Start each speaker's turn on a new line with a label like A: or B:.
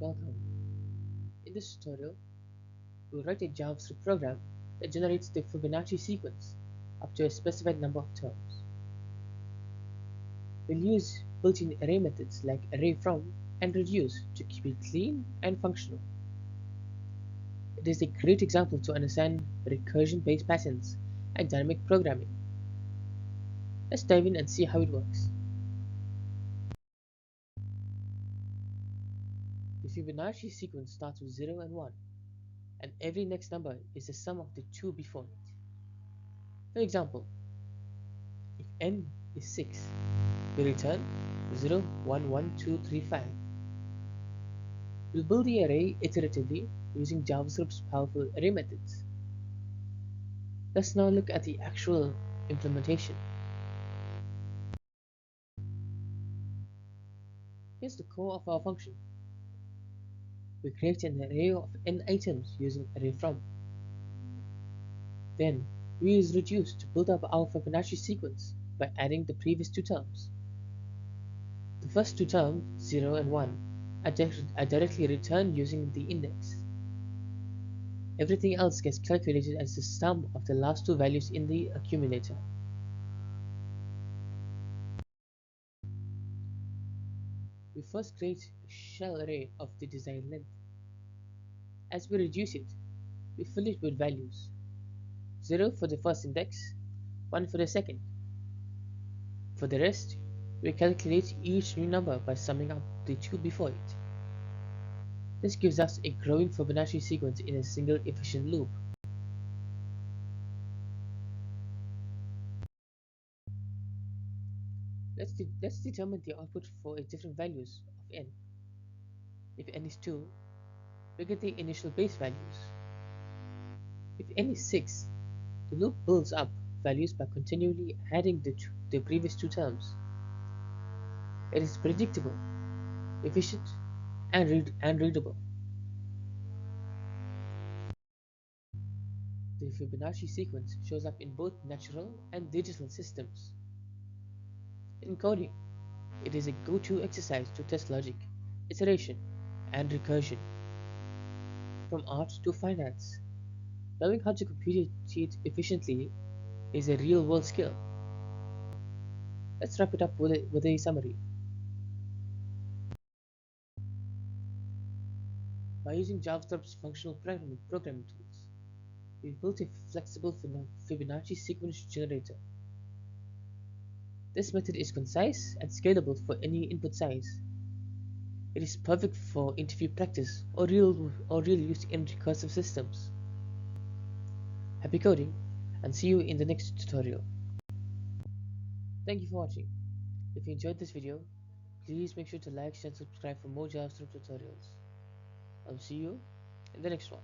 A: Welcome. In this tutorial, we'll write a JavaScript program that generates the Fibonacci sequence up to a specified number of terms. We'll use built-in array methods like array_from and reduce to keep it clean and functional. It is a great example to understand recursion-based patterns and dynamic programming. Let's dive in and see how it works. The Fibonacci sequence starts with 0 and 1, and every next number is the sum of the two before it. For example, if n is 6, we return 0, 1, 1, 2, 3, 5. We'll build the array iteratively using JavaScript's powerful array methods. Let's now look at the actual implementation. Here's the core of our function. We create an array of n items using array_from. Then we use reduce to build up our Fibonacci sequence by adding the previous two terms. The first two terms, 0 and 1, are directly returned using the index. Everything else gets calculated as the sum of the last two values in the accumulator. We first create a shell array of the desired length. As we reduce it, we fill it with values. 0 for the first index, 1 for the second. For the rest, we calculate each new number by summing up the two before it. This gives us a growing Fibonacci sequence in a single efficient loop. Let's determine the output for different values of n. If n is 2, we get the initial base values. If n is 6, the loop builds up values by continually adding the previous two terms. It is predictable, efficient, and readable. The Fibonacci sequence shows up in both natural and digital systems. In coding, it is a go-to exercise to test logic, iteration, and recursion. From art to finance, knowing how to compute it efficiently is a real-world skill. Let's wrap it up with a summary. By using JavaScript's functional programming tools, we've built a flexible Fibonacci sequence generator. This method is concise and scalable for any input size. It is perfect for interview practice or real use in recursive systems. Happy coding, and see you in the next tutorial. Thank you for watching. If you enjoyed this video, please make sure to like, share, and subscribe for more JavaScript tutorials. I'll see you in the next one.